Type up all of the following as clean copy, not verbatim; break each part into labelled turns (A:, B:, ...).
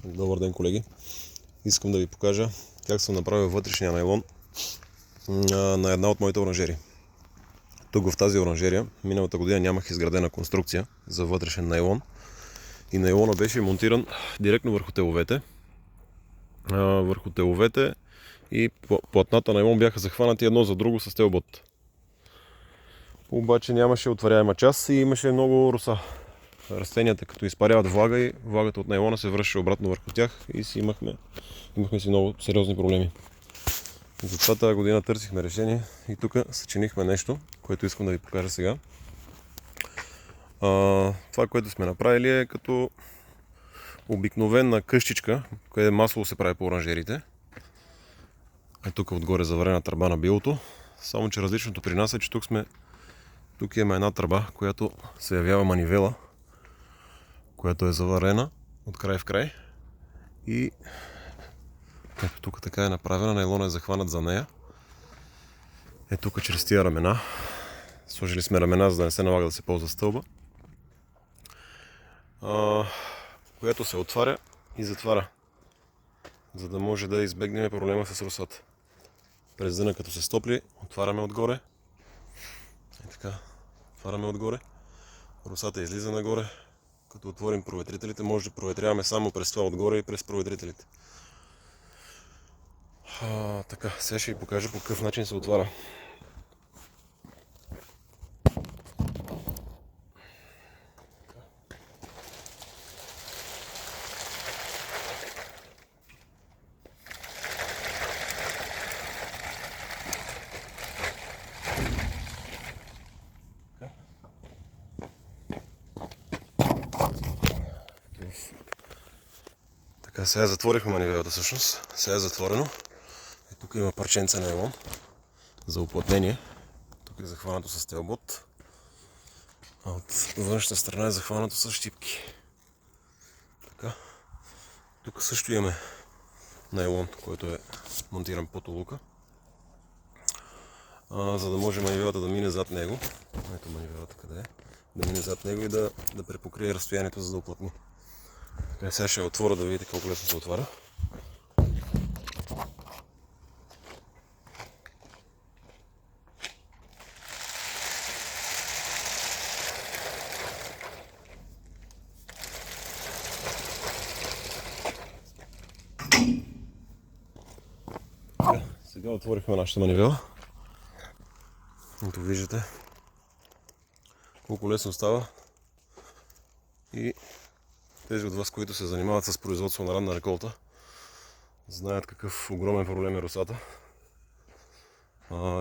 A: Добър ден, колеги! Искам да ви покажа как съм направил вътрешния найлон на една от моите оранжерии. Тук в тази оранжерия миналата година нямах изградена конструкция за вътрешен найлон и найлона беше монтиран директно върху теловете. Върху теловете и платната найлон бяха захванати едно за друго с телбот. Обаче нямаше отваряема част и имаше много роса. Растенията като изпаряват влага и влагата от найлона се връща обратно върху тях и имахме си много сериозни проблеми. Затова тази година търсихме решение и тук съчинихме нещо, което искам да ви покажа сега. Това, което сме направили е като обикновена къщичка, къде масло се прави по оранжерите. Тук отгоре заварена тръба на билото, само че различното при нас е, че тук има една тръба, която се явява манивела, която е заварена от край в край и ето тук така е направена, найлона е захванат за нея. Тук чрез тия рамена, сложили сме рамена, за да не се налага да се ползва стълба, която се отваря и затваря, за да може да избегнем проблема с росата. През деня като се стопли, отваряме отгоре, така, отваряме отгоре, росата излиза нагоре. Като отворим проветрителите, може да проветряваме само през това отгоре и през проветрителите. Така, сега ще ви покажа по какъв начин се отваря. Така, сега затворихме манивелата всъщност. Сега е затворено. Тук има парченце найлон за уплътнение. Тук е захванато с телбот. А от външната страна е захванато с щипки. Така. Тук също имаме найлон, който е монтиран под улука. За да може манивелата да мине зад него. Ето манивелата къде е. Да мине зад него и да препокрие разстоянието, за да уплътни. Така, сега ще я отворя да видите колко лесно се отваря. Сега отворихме нашата манивела. Ето виждате колко лесно става и тези от вас, които се занимават с производство на ранна реколта, знаят какъв огромен проблем е росата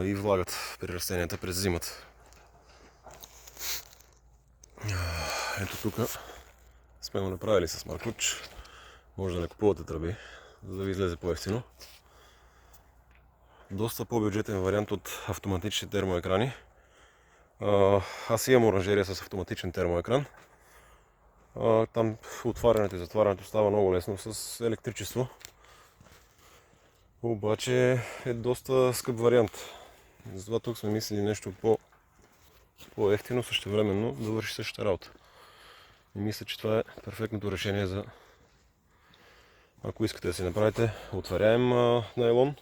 A: и влагат при растенията през зимата. Ето тук сме го направили с маркуч. Може да не купувате тръби, за да ви излезе по-евтино. Доста по-бюджетен вариант от автоматичните термоекрани. Аз имам оранжерия с автоматичен термоекран. Там отварянето и затварянето става много лесно с електричество. Обаче е доста скъп вариант. Затова тук сме мислили нещо по-евтино, същевременно да върши същата работа. И мисля, че това е перфектното решение за ако искате да си направите отваряем найлон.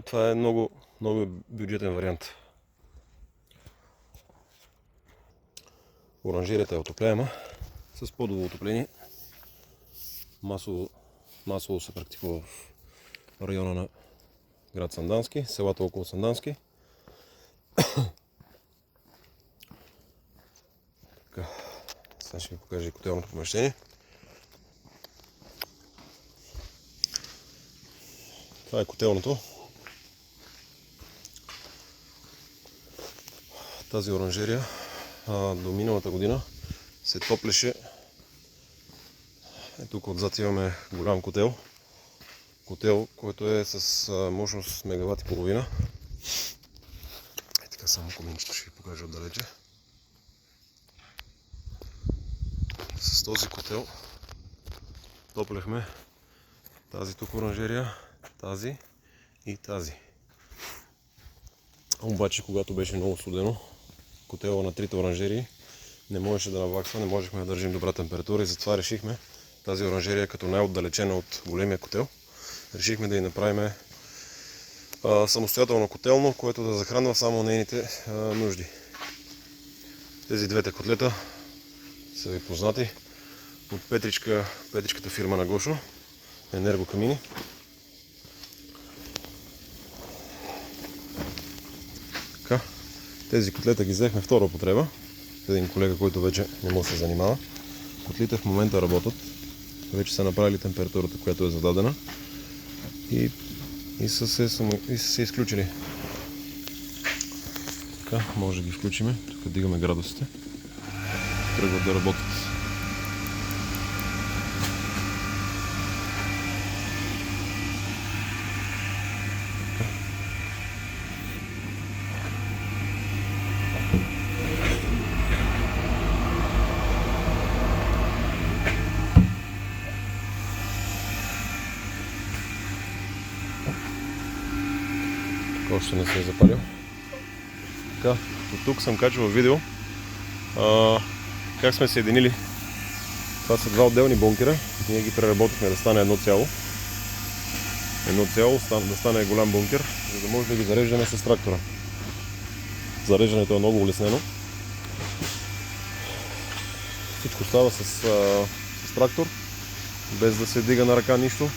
A: Това е много бюджетен вариант. Оранжерията е отопляема с подово отопление. Масово се практикува в района на град Сандански, селата около Сандански. Така, сега ще ви покажа и котелното помещение. Това е котелното. Тази оранжерия до миналата година се топлеше. Тук отзад имаме голям котел. Котел, който е с мощност мегават и половина. Така само коминчето ще ви покажа отдалече. С този котел топлехме тази тук оранжерия, тази и тази. Обаче, когато беше много студено, котела на трите оранжерии не можеше да наваксва, не можехме да държим добра температура и затова решихме тази оранжерия е като най-отдалечена от големия котел. Решихме да й направим самостоятелно котелно, което да захранва само нейните нужди. Тези двете котлета са ви познати от Петричката фирма на Гошо, Енергокамини. Така. Тези котлета ги взехме втора употреба. Един колега, който вече не може да се занимава. Котлите в момента работят. Вече са направили температурата, която е зададена. И са се изключили. Така, може да ги включиме. Тук дигаме градусите. Тръгват да работят. Още не се е запалил. Така, от тук съм качвал видео как сме съединили. Това са два отделни бункера. Ние ги преработихме да стане едно цяло, да стане голям бункер, за да може да ги зареждаме с трактора. Зареждането е много улеснено. Всичко става с трактор, без да се дига на ръка нищо.